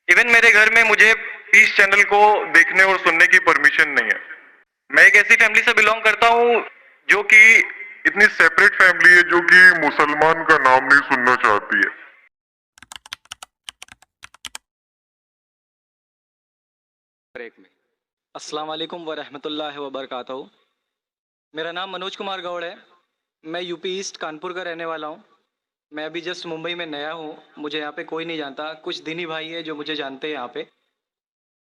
Even मेरे घर में मुझे पीस चैनल को देखने और सुनने की परमिशन नहीं है। मैं एक ऐसी फैमिली से बिलोंग करता हूँ जो कि इतनी सेपरेट फैमिली है जो कि मुसलमान का नाम नहीं सुनना चाहती है। ब्रेक में अस्सलाम वालेकुम व रहमतुल्लाहि व बरकातहू। मेरा नाम मनोज कुमार गौड़ है। मैं यूपी ईस्ट कानपुर का रहने वाला हूँ। मैं अभी जस्ट मुंबई में नया हूँ। मुझे यहाँ पे कोई नहीं जानता, कुछ दीनी भाई है जो मुझे जानते हैं यहाँ पे।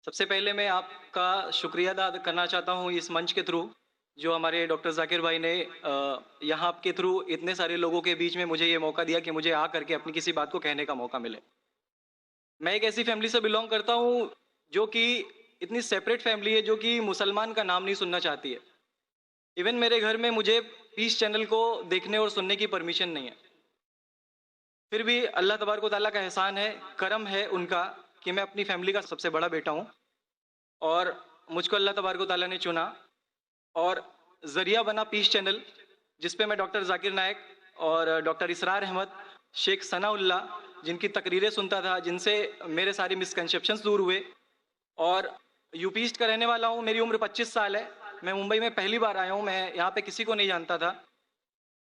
सबसे पहले मैं आपका शुक्रिया अदा करना चाहता हूँ इस मंच के थ्रू, जो हमारे डॉक्टर जाकिर भाई ने यहाँ के थ्रू इतने सारे लोगों के बीच में मुझे ये मौका दिया कि मुझे आ करके अपनी किसी बात को कहने का मौका मिले। मैं एक ऐसी फैमिली से बिलोंग करता हूँ जो कि इतनी सेपरेट फैमिली है जो कि मुसलमान का नाम नहीं सुनना चाहती है। इवन मेरे घर में मुझे पीस चैनल को देखने और सुनने की परमिशन नहीं है। फिर भी अल्लाह तबारक व तआला का एहसान है, करम है उनका कि मैं अपनी फैमिली का सबसे बड़ा बेटा हूँ और मुझको अल्लाह तबारक व तआला ने चुना और ज़रिया बना पीस चैनल, जिस पे मैं डॉक्टर जाकिर नायक और डॉक्टर इसरार अहमद, शेख सनाउल्ला जिनकी तकरीरें सुनता था, जिनसे मेरे सारे मिसकंसेप्शंस दूर हुए। और यूपी ईस्ट का रहने वाला हूँ। मेरी उम्र 25 साल है। मैं मुंबई में पहली बार आया हूँ। मैं यहाँ पे किसी को नहीं जानता था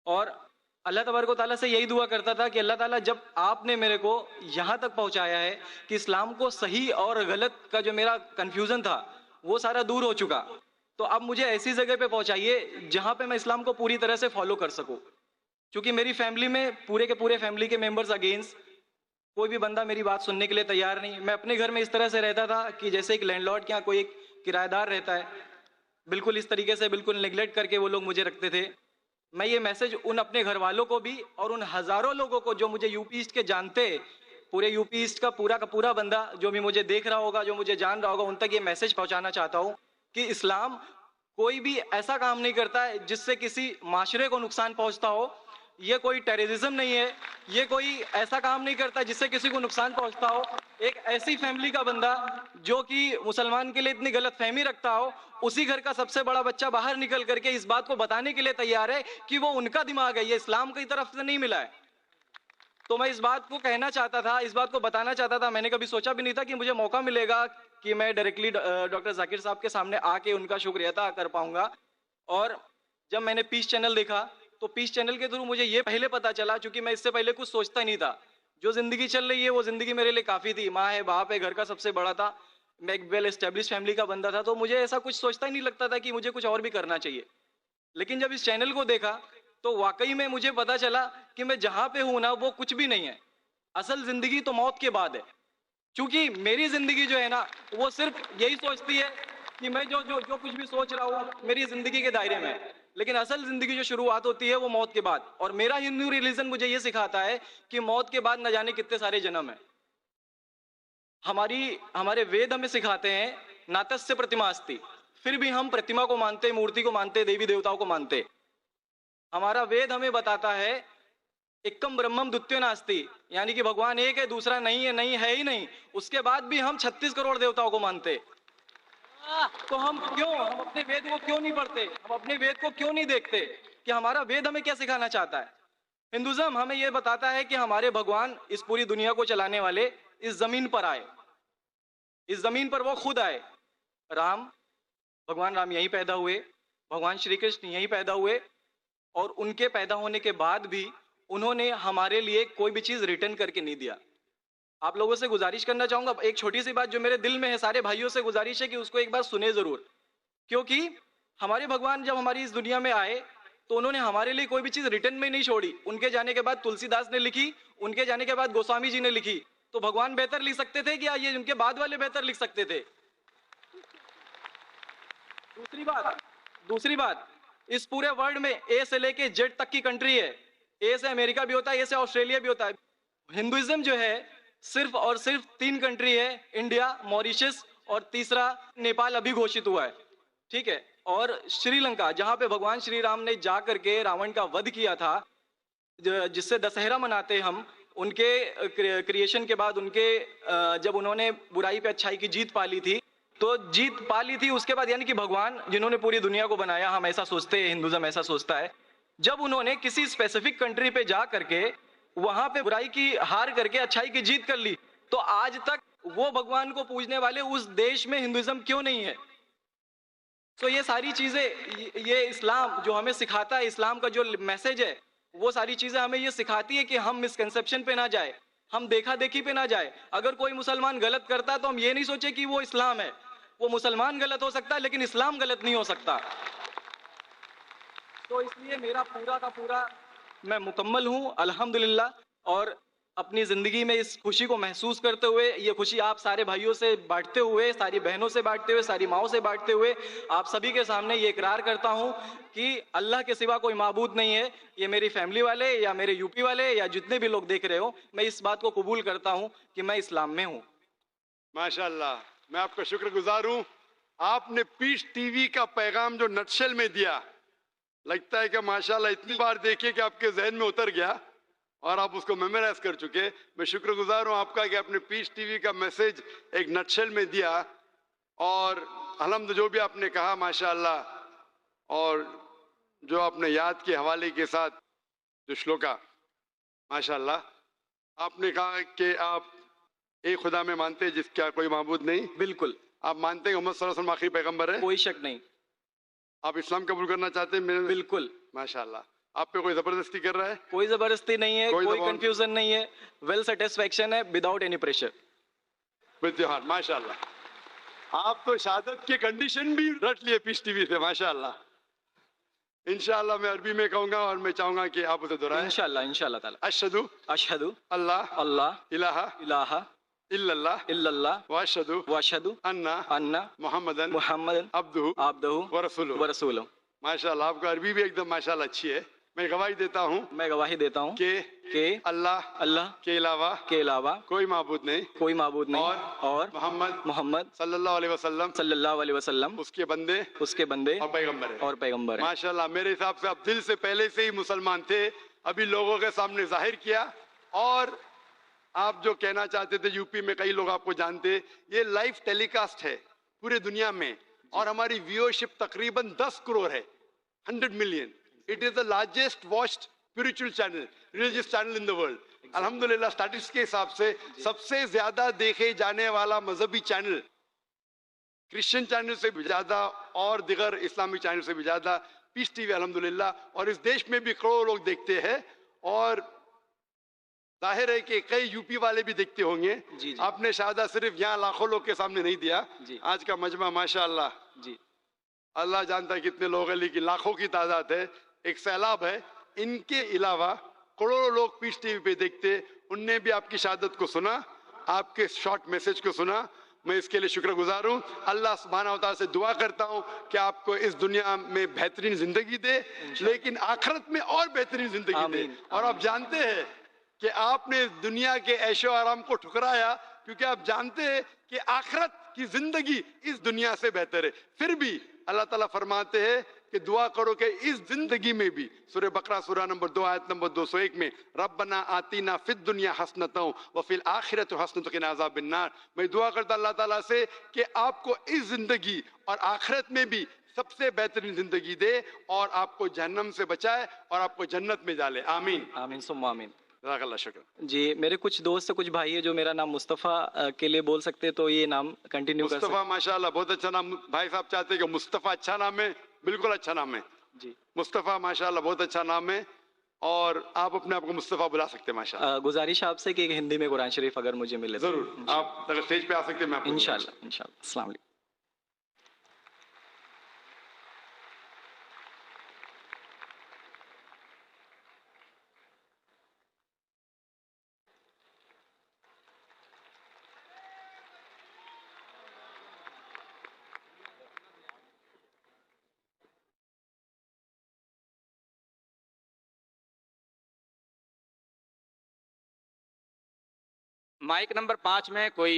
और अल्लाह तबारक व तआला से यही दुआ करता था कि अल्लाह ताला, जब आपने मेरे को यहाँ तक पहुँचाया है कि इस्लाम को सही और गलत का जो मेरा कन्फ्यूज़न था वो सारा दूर हो चुका, तो अब मुझे ऐसी जगह पे पहुँचाइए जहाँ पे मैं इस्लाम को पूरी तरह से फॉलो कर सकूँ। क्योंकि मेरी फैमिली में पूरे के पूरे फैमिली के मेंबर्स अगेंस्ट, कोई भी बंदा मेरी बात सुनने के लिए तैयार नहीं। मैं अपने घर में इस तरह से रहता था कि जैसे एक लैंडलॉर्ड के यहाँ कोई एक किराएदार रहता है, बिल्कुल इस तरीके से बिल्कुल नेग्लेक्ट करके वो लोग मुझे रखते थे। मैं ये मैसेज उन अपने घर वालों को भी और उन हज़ारों लोगों को जो मुझे यूपी ईस्ट के जानते, पूरे यूपी ईस्ट का पूरा बंदा जो भी मुझे देख रहा होगा, जो मुझे जान रहा होगा, उन तक ये मैसेज पहुंचाना चाहता हूँ कि इस्लाम कोई भी ऐसा काम नहीं करता है जिससे किसी माशरे को नुकसान पहुंचता हो। ये कोई टेररिज्म नहीं है, ये कोई ऐसा काम नहीं करता जिससे किसी को नुकसान पहुंचता हो। एक ऐसी फैमिली का बंदा जो कि मुसलमान के लिए इतनी गलत फहमी रखता हो, उसी घर का सबसे बड़ा बच्चा बाहर निकल करके इस बात को बताने के लिए तैयार है कि वो उनका दिमाग है, ये इस्लाम की तरफ से नहीं मिला है। तो मैं इस बात को कहना चाहता था, इस बात को बताना चाहता था। मैंने कभी सोचा भी नहीं था कि मुझे मौका मिलेगा कि मैं डायरेक्टली डॉक्टर जाकिर साहब के सामने आके उनका शुक्रिया अदा कर पाऊंगा। और जब मैंने पीस चैनल देखा तो पीस चैनल के थ्रू मुझे ये पहले पता चला, क्योंकि मैं इससे पहले कुछ सोचता ही नहीं था। जो जिंदगी चल रही है वो जिंदगी मेरे लिए काफी थी। माँ है, बाप है, घर का सबसे बड़ा था, मैं एक वेल एस्टेब्लिश फैमिली का बंदा था, तो मुझे ऐसा कुछ सोचता ही नहीं लगता था कि मुझे कुछ और भी करना चाहिए। लेकिन जब इस चैनल को देखा तो वाकई में मुझे पता चला कि मैं जहां पे हूं ना वो कुछ भी नहीं है। असल जिंदगी तो मौत के बाद है। क्योंकि मेरी जिंदगी जो है ना वो सिर्फ यही सोचती है कि मैं जो जो जो कुछ भी सोच रहा हूँ मेरी जिंदगी के दायरे में है। लेकिन असल जिंदगी जो शुरुआत होती है वो मौत के बाद। और मेरा हिंदू रिलीजन मुझे ये सिखाता है कि मौत के बाद न जाने कितने सारे जन्म है। हमारे वेद हमें सिखाते हैं नातस्य प्रतिमा अस्ति, फिर भी हम प्रतिमा को मानते, मूर्ति को मानते, देवी देवताओं को मानते। हमारा वेद हमें बताता है एकम ब्रह्मम द्वितीयो नास्ति, यानी कि भगवान एक है, दूसरा नहीं है, नहीं है ही नहीं। उसके बाद भी हम 36 करोड़ देवताओं को मानते। तो हम अपने वेद को क्यों नहीं पढ़ते, हम अपने वेद को क्यों नहीं देखते कि हमारा वेद हमें क्या सिखाना चाहता है। हिंदुज्म हमें यह बताता है कि हमारे भगवान इस पूरी दुनिया को चलाने वाले इस जमीन पर आए, इस जमीन पर वो खुद आए। राम, भगवान राम यहीं पैदा हुए, भगवान श्री कृष्ण यहीं पैदा हुए, और उनके पैदा होने के बाद भी उन्होंने हमारे लिए कोई भी चीज रिटर्न करके नहीं दिया। आप लोगों से गुजारिश करना चाहूंगा, एक छोटी सी बात जो मेरे दिल में है, सारे भाइयों से गुजारिश है कि उसको एक बार सुने जरूर। क्योंकि हमारे भगवान जब हमारी इस दुनिया में आए तो उन्होंने हमारे लिए कोई भी चीज रिटर्न में नहीं छोड़ी। उनके जाने के बाद तुलसीदास ने लिखी, उनके जाने के बाद गोस्वामी जी ने लिखी। तो भगवान बेहतर लिख सकते थे क्या ये उनके बाद वाले बेहतर लिख सकते थे? दूसरी बात, इस पूरे वर्ल्ड में ए से लेके जेड तक की कंट्री है। ए से अमेरिका भी होता है, ए से ऑस्ट्रेलिया भी होता है। हिंदुइज्म जो है सिर्फ और सिर्फ 3 कंट्री है, इंडिया, मॉरिशस और तीसरा नेपाल अभी घोषित हुआ है। ठीक है। और श्रीलंका, जहां पे भगवान श्री राम ने जा करके रावण का वध किया था, जिससे दशहरा मनाते हम, उनके क्रिएशन के बाद, उनके जब उन्होंने बुराई पे अच्छाई की जीत पा ली थी, तो जीत पा ली थी उसके बाद, यानी कि भगवान जिन्होंने पूरी दुनिया को बनाया, हम ऐसा सोचते हैं, हिंदुज्म ऐसा सोचता है, जब उन्होंने किसी स्पेसिफिक कंट्री पे जा करके वहां पे बुराई की हार करके अच्छाई की जीत कर ली, तो आज तक वो भगवान को पूजने वाले उस देश में हिंदुइज्म क्यों नहीं है? तो ये सारी चीजें, ये इस्लाम जो हमें सिखाता है, इस्लाम का जो मैसेज है, वो सारी चीजें हमें ये सिखाती है कि हम मिसकंसेप्शन पे ना जाए, हम देखा देखी पे ना जाए। अगर कोई मुसलमान गलत करता है तो हम ये नहीं सोचे कि वो इस्लाम है। वो मुसलमान गलत हो सकता है लेकिन इस्लाम गलत नहीं हो सकता। तो इसलिए मेरा पूरा का पूरा, मैं मुकम्मल हूँ अल्हम्दुलिल्लाह। और अपनी ज़िंदगी में इस खुशी को महसूस करते हुए, ये खुशी आप सारे भाइयों से बांटते हुए, सारी बहनों से बांटते हुए, सारी माओं से बांटते हुए, आप सभी के सामने ये इकरार करता हूँ कि अल्लाह के सिवा कोई माबूद नहीं है। ये मेरी फैमिली वाले या मेरे यूपी वाले या जितने भी लोग देख रहे हो, मैं इस बात को कबूल करता हूँ कि मैं इस्लाम में हूँ। माशाल्लाह, मैं आपका शुक्रगुजार हूं। आपने पीस टीवी का पैगाम जो नटशेल में दिया, लगता है कि माशाल्लाह इतनी बार देखिए कि आपके जहन में उतर गया और आप उसको मेमोराइज कर चुके। मैं शुक्रगुजार हूं आपका कि आपने पीस टीवी का मैसेज एक नटशेल में दिया। और अल्हम्दुलिल्लाह जो भी आपने कहा माशाल्लाह, और जो आपने याद के हवाले के साथ जो श्लोका, माशाल्लाह, आपने कहा कि आप एक खुदा में मानते हैं जिसका कोई माबूद नहीं। बिल्कुल, आप मानते हैं मोहम्मद सल्लल्लाहु अलैहि वसल्लम आखिरी पैगंबर है। कोई शक नहीं। आप इस्लाम कबूल करना चाहते हैं मेरे? बिल्कुल, माशाल्लाह। आप पे कोई जबरदस्ती कर रहा है? कोई जबरदस्ती नहीं है, कोई कोई दबाव- कंफ्यूजन नहीं है, वेल सेटिस्फेक्शन है without any pressure. With your heart, माशाल्लाह। आप तो शहादत के कंडीशन भी रट लिए पीस टीवी से, माशाल्लाह। इंशाल्लाह मैं अरबी में कहूंगा और मैं चाहूंगा कि आप उसे दोहराएं। इंशाल्लाह, इंशाल्लाह ताला। अशहदु अशहदु अल्लाह अल्लाह इलाहा इलाहा इल्लल्लाह इल्लल्लाह व अशहदु व अशहदु अन्ना अन्ना मुहम्मदन मुहम्मदन अब्दुहु अब्दुहु व रसूलुहु। व रसूलुहु। माशाल्लाह, आपका अरबी भी एकदम माशाल्लाह अच्छी है। मैं गवाही देता हूँ मैं गवाही देता हूँ कि अल्लाह अल्लाह के अलावा के अलावा कोई माबूद नहीं कोई माबूद नहीं और मोहम्मद मोहम्मद सल्लल्लाहु अलैहि वसल्लम सल्लल्लाहु अलैहि वसल्लम उसके बंदे उसके बंदे और पैगंबर है। और पैगंबर हैं। माशाल्लाह, मेरे हिसाब से आप दिल से पहले से ही मुसलमान थे, अभी लोगों के सामने जाहिर किया। और आप जो कहना चाहते थे, यूपी में कई लोग आपको जानते, ये लाइव टेलीकास्ट है पूरे दुनिया में और हमारी व्यूअरशिप तकरीबन 10 करोड़ है, 100 million. It is the largest watched spiritual channel, religious channel in the world. अल्हम्दुलिल्लाह, स्टैटिस्टिक्स के हिसाब से सबसे ज्यादा देखे जाने वाला मजहबी चैनल, क्रिश्चियन चैनल से भी ज्यादा और दिगर इस्लामिक चैनल से भी ज्यादा पीस टीवी अल्हम्दुलिल्लाह। और इस देश में भी करोड़ों लोग देखते हैं और जाहिर है कि कई यूपी वाले भी देखते होंगे। जी, जी। आपने शहादत सिर्फ यहाँ लाखों लोग के सामने नहीं दिया, जी। आज का मजमा माशाल्लाह, जी, अल्लाह जानता है कितने लोग हैं, लेकिन लाखों की तादाद है, एक सैलाब है। इनके अलावा करोड़ों लोग पीस टीवी पे देखते, उनने भी आपकी शहादत को सुना, आपके शॉर्ट मैसेज को सुना। मैं इसके लिए शुक्रगुजार हूँ। अल्लाह सुब्हानहू व तआला से दुआ करता हूँ कि आपको इस दुनिया में बेहतरीन जिंदगी दे, लेकिन आखिरत में और बेहतरीन जिंदगी दे। आमीन, और आप जानते हैं कि आपने दुनिया के ऐशो आराम को ठुकराया क्योंकि आप जानते हैं कि आखिरत की जिंदगी इस दुनिया से बेहतर है। फिर भी अल्लाह ताला फरमाते हैं कि दुआ करो कि इस जिंदगी में भी, सूरह बकरा सूरह नंबर 2 आयत नंबर 201 में, रब्बना आतीना फिद दुनिया हसनतों व फिल आखिरत हसनतों के नाज़ाबिन नार। मैं दुआ करता अल्लाह ताला से कि आपको इस जिंदगी और आखिरत में भी सबसे बेहतरीन जिंदगी दे और आपको जहन्नम से बचाए और आपको जन्नत में डाले। आमीन, आमीन सुम्मा आमीन। जज़ाकल्लाह शुक्र। जी, मेरे कुछ दोस्त कुछ भाई है जो मेरा नाम मुस्तफ़ा के लिए बोल सकते हैं, तो ये नाम कंटिन्यू कर सकते मुस्तफ़ा माशाल्लाह बहुत अच्छा नाम। भाई साहब चाहते हैं कि मुस्तफ़ा अच्छा नाम है, बिल्कुल अच्छा नाम है। जी। मुस्तफ़ा माशाल्लाह बहुत अच्छा नाम है और आप अपने आप को मुस्तफ़ा बुला सकते हैं माशाल्लाह। गुजारिश है आपसे कि एक हिंदी में कुरान शरीफ अगर मुझे मिले तो। जरूर, आप अगर स्टेज पे आ सकते हैं मैं आपको इंशाल्लाह, इंशाल्लाह। अस्सलाम वालेकुम। माइक नंबर 5 में कोई